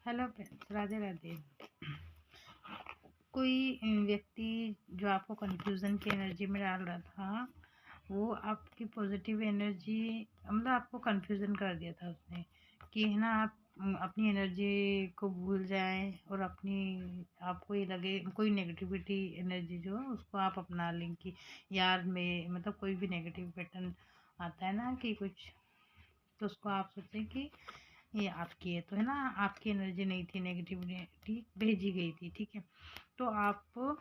Hello friends, Radhe Radhe. कोई व्यक्ति जो आपको कंफ्यूजन की एनर्जी में डाल रहा था, वो आपकी पॉजिटिव एनर्जी मतलब आपको कंफ्यूजन कर दिया था उसने कि है ना, आप अपनी एनर्जी को भूल जाएं और आपको ये लगे कोई नेगेटिविटी एनर्जी जो है उसको आप अपना लें कि यार में मतलब कोई भी नेगेटिव पैटर्न आता है ना कि कुछ, तो उसको आप सोचें कि ये आपकी है, तो है ना, आपकी एनर्जी नहीं थी, नेगेटिविटी भेजी गई थी। ठीक है, तो आपको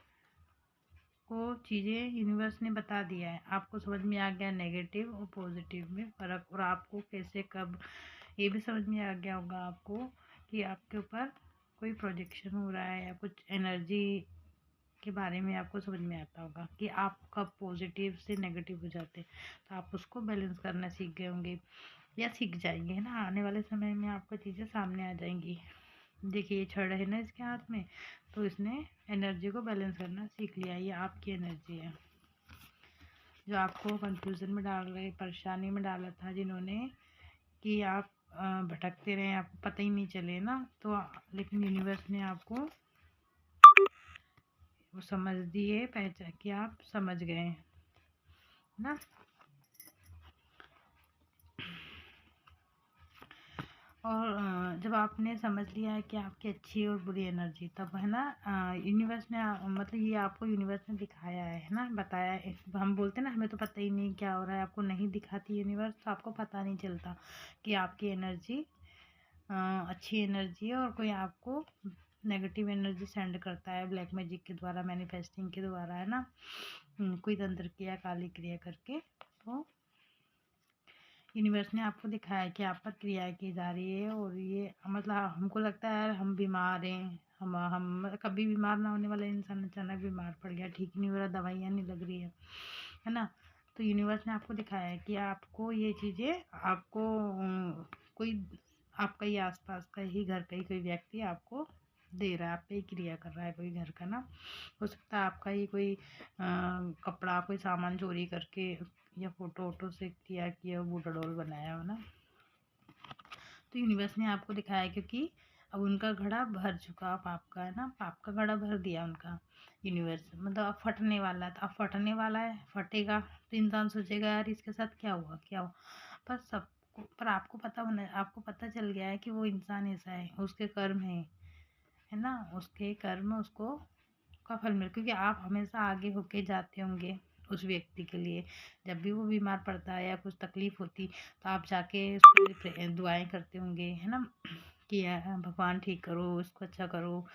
चीज़ें यूनिवर्स ने बता दिया है, आपको समझ में आ गया नेगेटिव और पॉजिटिव में फ़र्क, और आपको कैसे कब ये भी समझ में आ गया होगा आपको कि आपके ऊपर कोई प्रोजेक्शन हो रहा है या कुछ एनर्जी के बारे में आपको समझ में आता होगा कि आप कब पॉजिटिव से नेगेटिव हो जाते हैं, तो आप उसको बैलेंस करना सीख गए होंगे या सीख जाएंगे, है ना। आने वाले समय में आपको चीज़ें सामने आ जाएंगी। देखिए, ये छड़ है ना इसके हाथ में, तो इसने एनर्जी को बैलेंस करना सीख लिया। ये आपकी एनर्जी है जो आपको कंफ्यूजन में डाल रहे, परेशानी में डाला था, जिन्होंने कि आप भटकते रहे, आपको पता ही नहीं चले ना, तो लेकिन यूनिवर्स ने आपको वो समझ दिए, पहचान कि आप समझ गए ना। और जब आपने समझ लिया है कि आपकी अच्छी और बुरी एनर्जी, तब है ना यूनिवर्स ने मतलब ये आपको यूनिवर्स ने दिखाया है ना, बताया है। हम बोलते हैं ना, हमें तो पता ही नहीं क्या हो रहा है, आपको नहीं दिखाती यूनिवर्स तो आपको पता नहीं चलता कि आपकी एनर्जी अच्छी एनर्जी है और कोई आपको नेगेटिव एनर्जी सेंड करता है ब्लैक मैजिक के द्वारा, मैनिफेस्टिंग के द्वारा, है ना। कोई तंत्र क्रिया, काली क्रिया करके, तो यूनिवर्स ने आपको दिखाया कि आप पर क्रिया की जा रही है। और ये मतलब हमको लगता है यार हम बीमार हैं, हम कभी बीमार ना होने वाला इंसान अचानक बीमार पड़ गया, ठीक नहीं हो रहा, दवाइयाँ नहीं लग रही है ना। तो यूनिवर्स ने आपको दिखाया है कि आपको ये चीज़ें आपको कोई आपका ही आसपास का ही घर का ही कोई व्यक्ति आपको दे रहा है, आप पे ही क्रिया कर रहा है कोई घर का ना। हो सकता है आपका ही कोई कपड़ा, कोई सामान चोरी करके या फोटो वोटो से किया किया बूढ़ा डॉल बनाया हो ना। तो यूनिवर्स ने आपको दिखाया क्योंकि अब उनका घड़ा भर चुका, पाप का है ना, पाप का घड़ा भर दिया उनका यूनिवर्स, मतलब अब फटने वाला है, तो अब फटने वाला है, फटेगा तो इंसान सोचेगा यार इसके साथ क्या हुआ क्या हुआ। पर आपको पता होना, आपको पता चल गया है कि वो इंसान ऐसा है, उसके कर्म है ना, उसके कर्म उसको का फल मिले, क्योंकि आप हमेशा आगे होके जाते होंगे उस व्यक्ति के लिए। जब भी वो बीमार पड़ता है या कुछ तकलीफ होती, तो आप जाके उसके लिए दुआएं करते होंगे, है ना, कि भगवान ठीक करो, इसको अच्छा करो,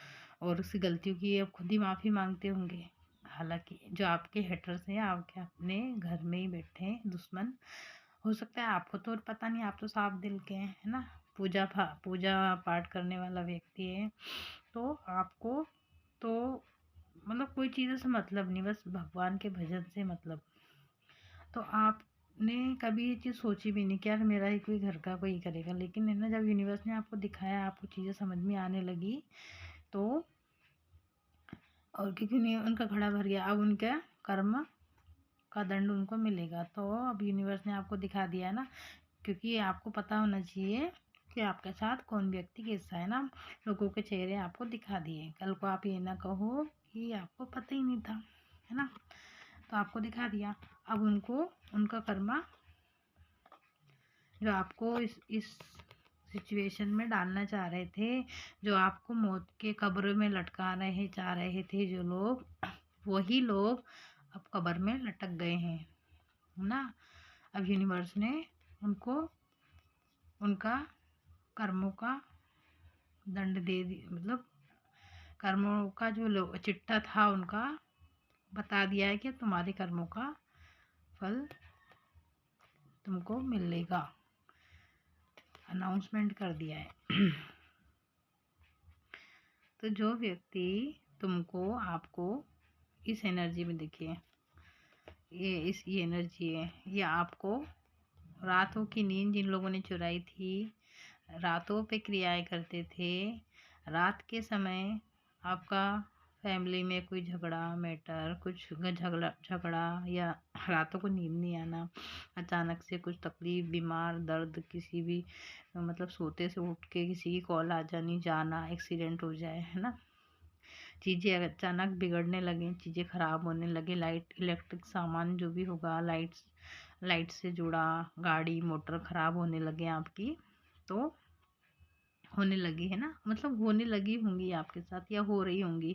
और उसकी गलतियों की आप खुद ही माफ़ी मांगते होंगे। हालांकि जो आपके हेटर्स हैं, आपके अपने घर में ही बैठे हैं दुश्मन, हो सकता है आपको तो पता नहीं, आप तो साफ दिल के हैं, है ना, पूजा पाठ करने वाला व्यक्ति है, तो आपको तो मतलब कोई चीज़ों से मतलब नहीं, बस भगवान के भजन से मतलब। तो आपने कभी ये चीज़ सोची भी नहीं कि यार मेरा ही कोई घर का कोई करेगा, लेकिन है ना, जब यूनिवर्स ने आपको दिखाया, आपको चीज़ें समझ में आने लगी, तो और क्योंकि उनका घड़ा भर गया, अब उनका कर्म का दंड उनको मिलेगा। तो अब यूनिवर्स ने आपको दिखा दिया है ना, क्योंकि आपको पता होना चाहिए कि आपके साथ कौन व्यक्ति कैसा है ना। लोगों के चेहरे आपको दिखा दिए, कल को आप ये ना कहो कि आपको पता ही नहीं था, है ना। तो आपको दिखा दिया, अब उनको उनका कर्मा जो आपको इस सिचुएशन में डालना चाह रहे थे, जो आपको मौत के कब्र में लटका रहे चाह रहे थे जो लोग, वही लोग अब कब्र में लटक गए हैं ना। अब यूनिवर्स ने उनको उनका कर्मों का दंड दे दी, मतलब कर्मों का जो चिट्ठा था उनका बता दिया है कि तुम्हारे कर्मों का फल तुमको मिलेगा, अनाउंसमेंट कर दिया है। तो जो व्यक्ति तुमको आपको इस एनर्जी में देखिए, ये एनर्जी है, ये आपको रातों की नींद जिन लोगों ने चुराई थी, रातों पे क्रियाएं करते थे, रात के समय आपका फैमिली में कोई झगड़ा मैटर, कुछ झगड़ा झगड़ा या रातों को नींद नहीं आना, अचानक से कुछ तकलीफ, बीमार, दर्द, किसी भी मतलब सोते से उठ के किसी की कॉल आ जानी, जाना, एक्सीडेंट हो जाए, है ना। चीज़ें अचानक बिगड़ने लगें, चीज़ें ख़राब होने लगे, लाइट इलेक्ट्रिक सामान जो भी होगा, लाइट से जुड़ा, गाड़ी मोटर ख़राब होने लगे आपकी, तो होने लगी है ना, मतलब होने लगी होंगी आपके साथ या हो रही होंगी,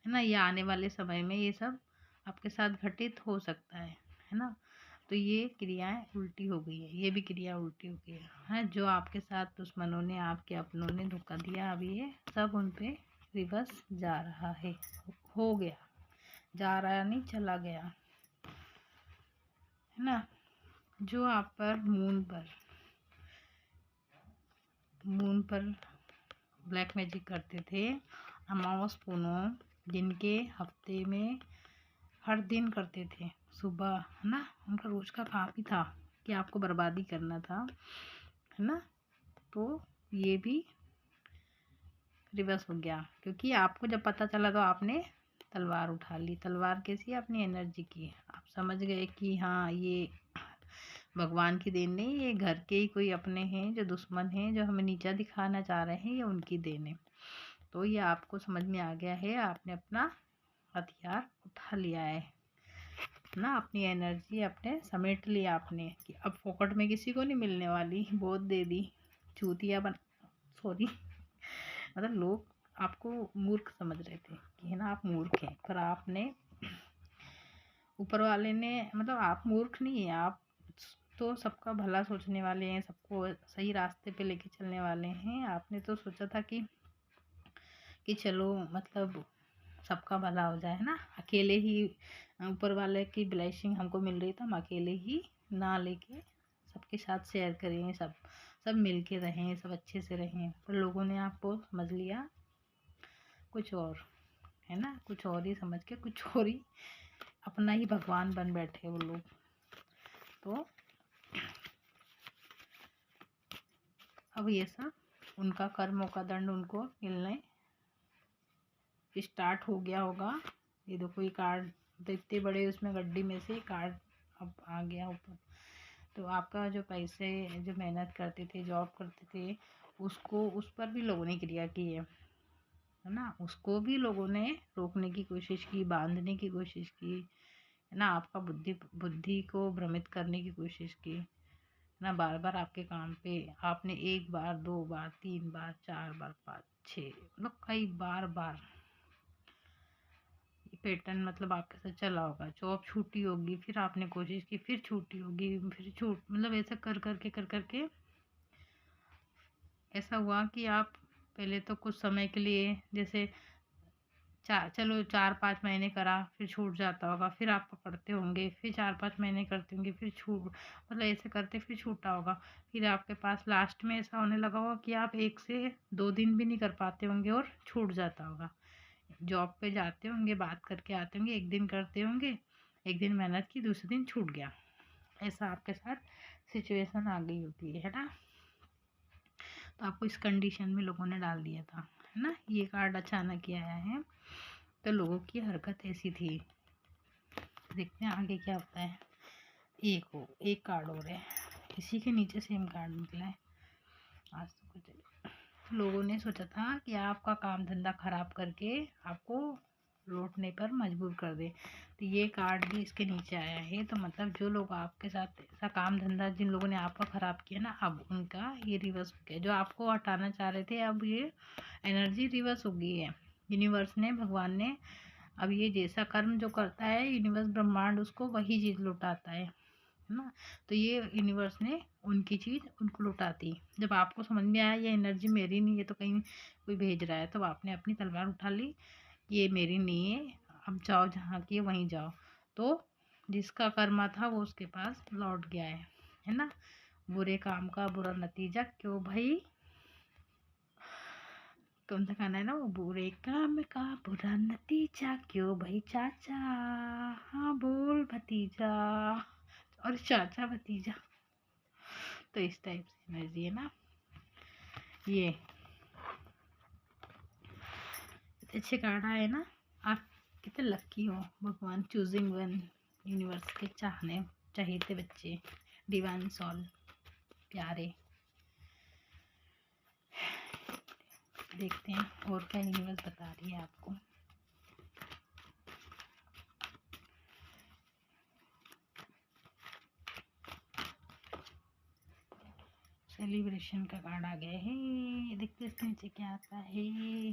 है ना। ये आने वाले समय में ये सब आपके साथ घटित हो सकता है ना। तो ये क्रियाएं उल्टी हो गई है, ये भी क्रिया उल्टी हो गई है। जो आपके साथ दुश्मनों ने, आपके अपनों ने धोखा दिया, अब ये सब उन पे रिवर्स जा रहा है, हो गया, जा रहा नहीं, चला गया, है ना। जो आप पर मून पर ब्लैक मैजिक करते थे, अमावस पूनम जिनके हफ्ते में हर दिन करते थे, सुबह, है ना, उनका रोज का काम ही था कि आपको बर्बादी करना था, है ना। तो ये भी रिवर्स हो गया, क्योंकि आपको जब पता चला तो आपने तलवार उठा ली। तलवार कैसी? अपनी एनर्जी की। आप समझ गए कि हाँ, ये भगवान की देन नहीं, ये घर के ही कोई अपने हैं जो दुश्मन हैं, जो हमें नीचा दिखाना चाह रहे हैं, ये उनकी देन है। तो ये आपको समझ में आ गया है, आपने अपना हथियार उठा लिया है ना, अपनी एनर्जी अपने समेट लिया आपने कि अब फोकट में किसी को नहीं मिलने वाली, बहुत दे दी, चूतिया बन, सॉरी, मतलब लोग आपको मूर्ख समझ रहे थे कि है ना, आप मूर्ख हैं, पर आपने, ऊपर वाले ने, मतलब आप मूर्ख नहीं है, आप तो सबका भला सोचने वाले हैं, सबको सही रास्ते पे लेके चलने वाले हैं। आपने तो सोचा था कि चलो मतलब सबका भला हो जाए, है ना। अकेले ही ऊपर वाले की ब्लेसिंग हमको मिल रही, तो हम अकेले ही ना लेके सबके साथ शेयर करें, सब मिल के रहें, सब अच्छे से रहें। पर लोगों ने आपको समझ लिया कुछ और, है ना, कुछ और ही समझ के कुछ और ही अपना ही भगवान बन बैठे वो लोग। तो अब ये सब उनका कर्मों का दंड उनको मिलने स्टार्ट हो गया होगा। ये देखो, ये कार्ड तो इतने बड़े, उसमें गड्डी में से कार्ड अब आ गया ऊपर। तो आपका जो पैसे, जो मेहनत करते थे, जॉब करते थे, उसको, उस पर भी लोगों ने क्रिया की है ना। उसको भी लोगों ने रोकने की कोशिश की, बांधने की कोशिश की, है ना। आपका बुद्धि को भ्रमित करने की कोशिश की ना। बार बार आपके काम पे आपने 1 बार, 2 बार, 3 बार, 4 बार, 5, 6, मतलब कई बार पैटर्न मतलब आपके साथ चला होगा। जॉब छूटी होगी, फिर आपने कोशिश की, फिर छूटी होगी, फिर छूट, मतलब ऐसा कर करके ऐसा हुआ कि आप पहले तो कुछ समय के लिए, जैसे चलो 4-5 महीने करा, फिर छूट जाता होगा, फिर आप पकड़ते होंगे, फिर 4-5 महीने करते होंगे, फिर छूट, मतलब ऐसे करते फिर छूटा होगा। फिर आपके पास लास्ट में ऐसा होने लगा होगा कि आप 1 से 2 दिन भी नहीं कर पाते होंगे और छूट जाता होगा। जॉब पे जाते होंगे, बात करके आते होंगे, 1 दिन करते होंगे, 1 दिन मेहनत की, दूसरे दिन छूट गया। ऐसा आपके साथ सिचुएशन आ गई होती है ना। तो आपको इस कंडीशन में लोगों ने डाल दिया था, है ना। ये कार्ड अचानक ही आया है, तो लोगों की हरकत ऐसी थी। देखते हैं आगे क्या होता है। एक कार्ड और है, इसी के नीचे सेम कार्ड निकला है। आज तो कुछ लोगों ने सोचा था कि आपका काम धंधा खराब करके आपको लौटने पर मजबूर कर दे। तो ये कार्ड भी इसके नीचे आया है। तो मतलब जो लोग आपके साथ ऐसा काम धंधा, जिन लोगों ने आपका ख़राब किया ना, अब उनका ये रिवर्स हो गया। जो आपको हटाना चाह रहे थे, अब ये एनर्जी रिवर्स हो गई है। यूनिवर्स ने, भगवान ने, अब ये जैसा कर्म जो करता है यूनिवर्स, ब्रह्मांड, उसको वही चीज़ लौटाता है ना। तो ये यूनिवर्स ने उनकी चीज़ उनको लौटाती। जब आपको समझ में आया ये एनर्जी मेरी नहीं है, तो कहीं कोई भेज रहा है, तो आपने अपनी तलवार उठा ली, ये मेरी नहीं है, अब जाओ जहाँ की वहीं जाओ। तो जिसका कर्मा था वो उसके पास लौट गया है ना। बुरे काम का बुरा नतीजा क्यों भाई, कौन सा गाना है ना वो, बुरे काम का बुरा नतीजा क्यों भाई चाचा, हाँ बोल भतीजा, और चाचा भतीजा। तो इस टाइप से एनर्जी है ना। ये अच्छे कार्ड आए ना, आप कितने लकी हो, भगवान चूजिंग वन, यूनिवर्स के चाहते बच्चे, डिवाइन सोल, प्यारे। देखते हैं और क्या यूनिवर्स बता रही है आपको। सेलिब्रेशन का कार्ड आ गया है, देखते इसके नीचे क्या आता है।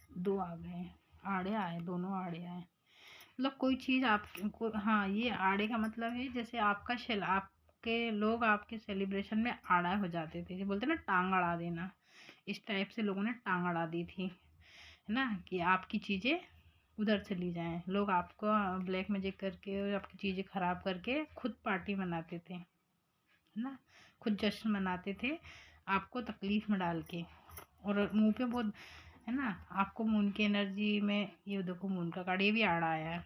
दो आ गए, आड़े आए, दोनों आड़े आए। मतलब कोई चीज़ आपको, हाँ ये आड़े का मतलब है जैसे आपके लोग आपके सेलिब्रेशन में आड़ा हो जाते थे, जो बोलते ना टांग अड़ा देना, इस टाइप से लोगों ने टांग अड़ा दी थी, है ना, कि आपकी चीज़ें उधर चली जाएं। लोग आपको ब्लैक मैजिक करके और आपकी चीज़ें ख़राब करके खुद पार्टी मनाते थे, है ना, खुद जश्न मनाते थे आपको तकलीफ़ में डाल के, और मुंह पे बहुत, है ना, आपको मून की एनर्जी में, ये देखो मून का कार्ड, ये भी आड़ा आया है।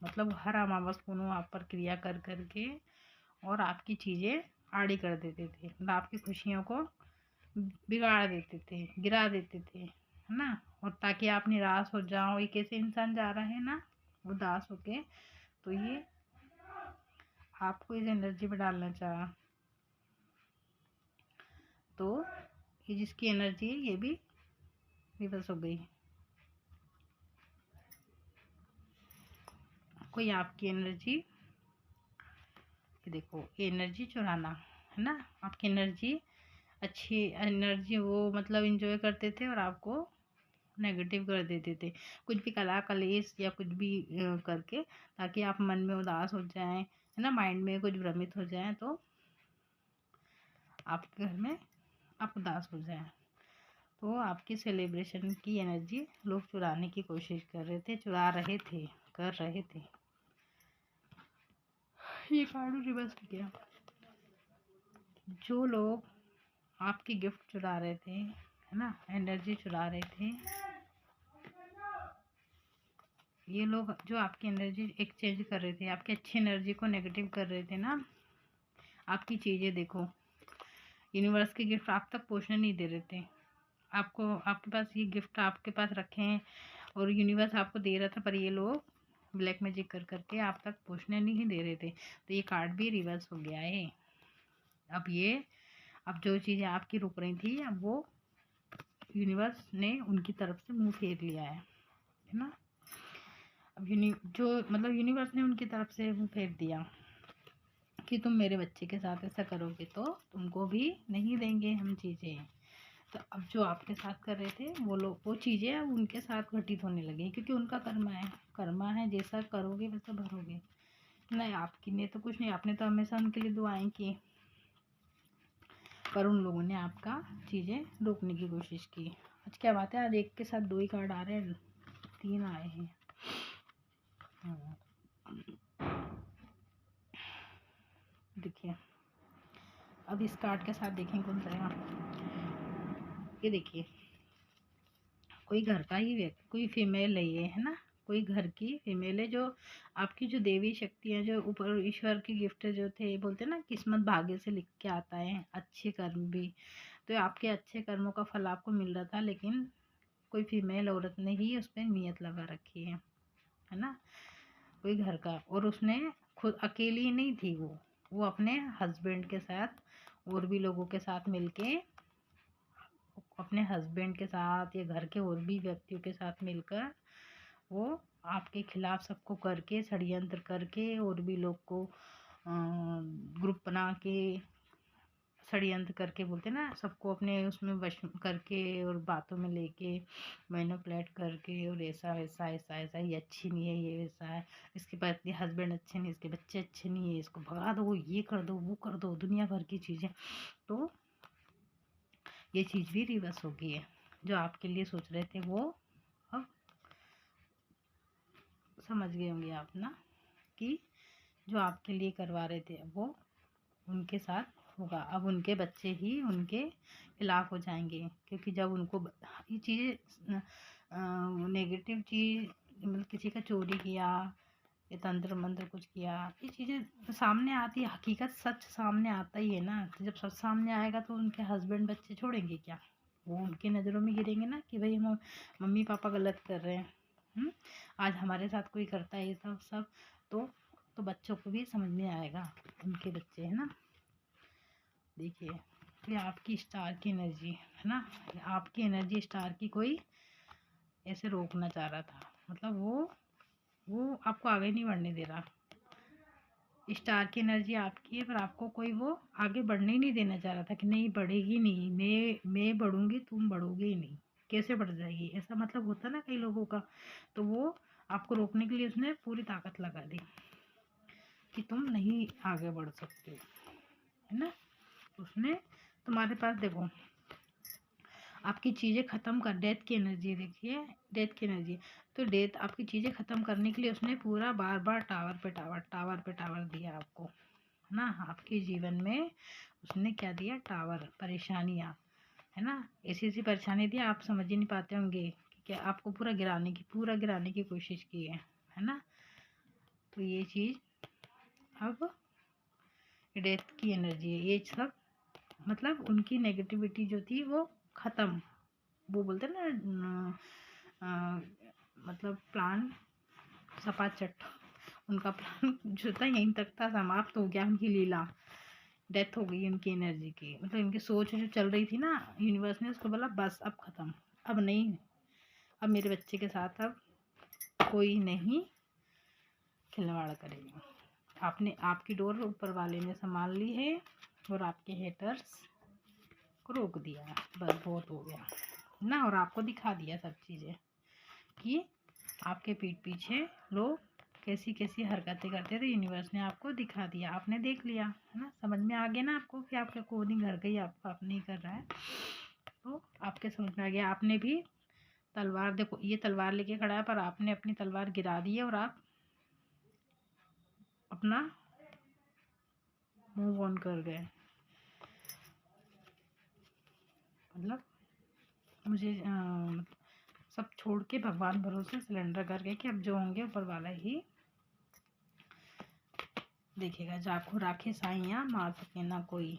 मतलब हर अमावस पुनः आप पर क्रिया कर करके और आपकी चीज़ें आड़ी कर देते थे, मतलब आपकी खुशियों को बिगाड़ देते थे, गिरा देते थे, है ना, और ताकि आप निराश हो जाओ। ये कैसे इंसान जा रहा है ना उदास होके, तो ये आपको इस एनर्जी में डालना चाहा, तो ये जिसकी एनर्जी है ये भी रिवर्स हो गई। कोई आपकी एनर्जी, देखो ये एनर्जी चुराना, है ना, आपकी एनर्जी, अच्छी एनर्जी वो मतलब इंजॉय करते थे और आपको नेगेटिव कर देते थे, कुछ भी कला कलेश या कुछ भी करके, ताकि आप मन में उदास हो जाएं, है ना, माइंड में कुछ भ्रमित हो जाएं, तो आपके घर में आप उदास हो जाएं। तो आपकी सेलिब्रेशन की एनर्जी लोग चुराने की कोशिश कर रहे थे, चुरा रहे थे, कर रहे थे। ये कार्ड रिवर्स किया। जो लोग आपकी गिफ्ट चुरा रहे थे, है ना, एनर्जी चुरा रहे थे, ये लोग जो आपकी एनर्जी एक्सचेंज कर रहे थे, आपकी अच्छी एनर्जी को नेगेटिव कर रहे थे ना, आपकी चीज़ें देखो, यूनिवर्स के गिफ्ट आप तक पहुंचने नहीं दे रहे थे। आपको, आपके पास ये गिफ्ट आपके पास रखे हैं और यूनिवर्स आपको दे रहा था, पर ये लोग ब्लैक मैजिक कर करके आप तक पहुंचने नहीं दे रहे थे। तो ये कार्ड भी रिवर्स हो गया है। अब जो चीज़ें आपकी रुक रही थी, अब वो यूनिवर्स ने उनकी तरफ से मुंह फेर लिया है ना। अब यूनिवर्स ने उनकी तरफ से मुंह फेर दिया कि तुम मेरे बच्चे के साथ ऐसा करोगे तो तुमको भी नहीं देंगे हम चीज़ें। तो अब जो आपके साथ कर रहे थे वो चीज़ें अब उनके साथ घटित होने लगी, क्योंकि उनका कर्मा है, जैसा करोगे वैसा भरोगे। नहीं, आपकी ने तो कुछ नहीं, आपने तो हमेशा उनके लिए दुआएं की, पर उन लोगों ने आपका चीज़ें रोकने की कोशिश की। आज क्या बात है, आज एक के साथ दो ही कार्ड आ रहे हैं, 3 आए हैं। देखिए अब इस कार्ड के साथ देखें कौन सा है। ये देखिए, कोई घर का ही व्यक्ति, कोई फीमेल है ये, है ना, कोई घर की फीमेल है, जो आपकी जो देवी शक्ति है, जो ऊपर ईश्वर की गिफ्ट जो थे, बोलते हैं ना किस्मत भाग्य से लिख के आता है, अच्छे कर्म भी, तो आपके अच्छे कर्मों का फल आपको मिल रहा था, लेकिन कोई फीमेल औरत ने ही उस पर नियत लगा रखी है ना, कोई घर का, और उसने खुद अकेली नहीं थी, वो अपने हस्बैंड के साथ और भी लोगों के साथ मिलके, अपने हस्बैंड के साथ या घर के और भी व्यक्तियों के साथ मिलकर वो आपके खिलाफ सबको करके, षड्यंत्र करके, और भी लोग को ग्रुप बना के षड्यंत्र करके, बोलते ना, सबको अपने उसमें वश करके और बातों में लेके मैनिपुलेट करके, और ऐसा वैसा, ऐसा ऐसा, ये अच्छी नहीं है, ये वैसा है, इसके पास ये हस्बैंड अच्छे नहीं, इसके बच्चे अच्छे नहीं है, इसको भगा दो, ये कर दो, वो कर दो, दुनिया भर की चीज़ें। तो ये चीज़ भी रिवर्स हो गई है। जो आपके लिए सोच रहे थे वो अब समझ गए होंगे आप ना, कि जो आपके लिए करवा रहे थे वो उनके साथ होगा। अब उनके बच्चे ही उनके खिलाफ हो जाएंगे, क्योंकि जब उनको ये चीज़ें नेगेटिव चीज़, मतलब किसी का चोरी किया या तंत्र मंत्र कुछ किया, ये चीज़ें सामने आती है, हकीकत सच सामने आता ही है ना। तो जब सच सामने आएगा तो उनके हस्बैंड बच्चे छोड़ेंगे क्या, वो उनकी नज़रों में गिरेंगे ना कि भाई हम मम्मी पापा गलत कर रहे हैं। आज हमारे साथ कोई करता है ये सब सब तो बच्चों को भी समझ में आएगा, उनके बच्चे है ना। देखिए ये आपकी स्टार की एनर्जी है ना, आपकी एनर्जी स्टार की कोई ऐसे रोकना चाह रहा था, मतलब वो आपको आगे नहीं बढ़ने दे रहा। स्टार की एनर्जी आपकी है, पर आपको कोई वो आगे बढ़ने ही नहीं देना चाह रहा था कि नहीं बढ़ेगी नहीं, मैं बढ़ूंगी तुम बढ़ोगे ही नहीं, कैसे बढ़ जाएगी, ऐसा मतलब होता ना कई लोगों का। तो वो आपको रोकने के लिए उसने पूरी ताकत लगा दी कि तुम नहीं आगे बढ़ सकते, है ना। उसने तुम्हारे पास देखो आपकी चीज़ें ख़त्म कर, डेथ की एनर्जी देखिए, डेथ की एनर्जी। तो डेथ आपकी चीज़ें ख़त्म करने के लिए उसने पूरा बार बार टावर पे टावर टावर पे टावर दिया आपको, है ना। आपके जीवन में उसने क्या दिया, टावर, परेशानियाँ, है ना। ऐसी ऐसी परेशानी दी आप समझ ही नहीं पाते होंगे कि क्या आपको पूरा गिराने की कोशिश की है ना। तो ये चीज़ अब डेथ की एनर्जी है, ये सब मतलब उनकी नेगेटिविटी जो थी वो ख़त्म। वो बोलते हैं ना मतलब प्लान सपाचट, उनका प्लान जो था यहीं तक था, समाप्त हो गया, उनकी लीला, डेथ हो गई उनकी एनर्जी की। मतलब इनकी सोच जो चल रही थी ना, यूनिवर्स ने उसको बोला बस अब ख़त्म, अब नहीं, अब मेरे बच्चे के साथ अब कोई नहीं खिलवाड़ करेगा। आपने आपकी डोर ऊपर वाले ने संभाल ली है और आपके हेटर्स को रोक दिया, बस बहुत हो गया ना। और आपको दिखा दिया सब चीज़ें कि आपके पीठ पीछे लोग कैसी कैसी हरकतें करते थे, यूनिवर्स ने आपको दिखा दिया, आपने देख लिया, है ना। समझ में आ गया ना आपको कि आपका कोडिंग घर गई, आपको आप नहीं कर रहा है, तो आपके समझ में आ गया। आपने भी तलवार, देखो ये तलवार लेके खड़ा है, पर आपने अपनी तलवार गिरा दी है और आप अपना मूव ऑन कर गए। मतलब मुझे सब छोड़ के भगवान भरोसे सिलेंडर कर गए कि अब जो होंगे ऊपर वाला ही देखेगा। जाको राखे साइया मार सके ना कोई,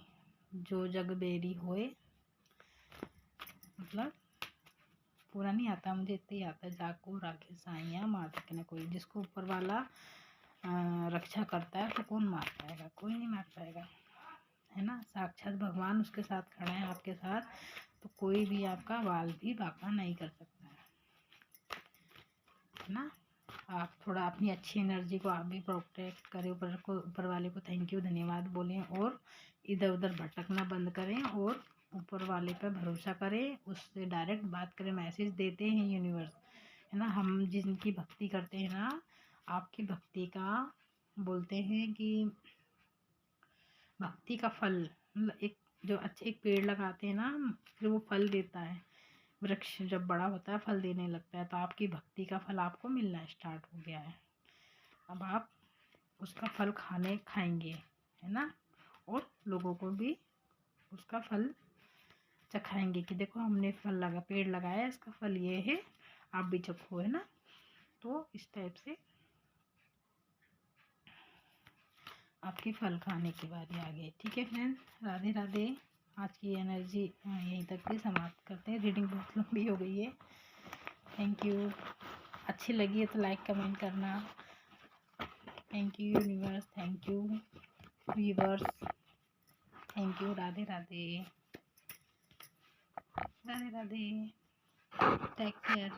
जो जग बेरी होए, मतलब पूरा नहीं आता मुझे, इतना ही आता है, जाको राखे साइया मार सके ना कोई। जिसको ऊपर वाला रक्षा करता है तो कौन मार पाएगा, कोई नहीं मार पाएगा, है ना। साक्षात भगवान उसके साथ खड़े हैं आपके साथ, तो कोई भी आपका वाल भी बांका नहीं कर सकता है ना। आप थोड़ा अपनी अच्छी एनर्जी को आप भी प्रोटेक्ट करें, ऊपर वाले को थैंक यू धन्यवाद बोलें, और इधर उधर भटकना बंद करें और ऊपर वाले पर भरोसा करें, उससे डायरेक्ट बात करें। मैसेज देते हैं यूनिवर्स, है ना। हम जिनकी भक्ति करते हैं ना, आपकी भक्ति का बोलते हैं कि भक्ति का फल, मतलब एक जो अच्छे एक पेड़ लगाते हैं ना, फिर वो फल देता है, वृक्ष जब बड़ा होता है फल देने लगता है, तो आपकी भक्ति का फल आपको मिलना स्टार्ट हो गया है। अब आप उसका फल खाएंगे, है ना, और लोगों को भी उसका फल चखाएंगे कि देखो हमने पेड़ लगाया है, इसका फल ये है, आप भी चखो, है ना। तो इस टाइप से आपके फल खाने की बारी आ गई। ठीक है फ्रेंड्स, राधे राधे। आज की एनर्जी यहीं तक ही समाप्त करते हैं, रीडिंग बहुत लंबी हो गई है। थैंक यू, अच्छी लगी है तो लाइक कमेंट करना। Thank you universe, thank you viewers, thank you. Radhe Radhe, Radhe Radhe, take care.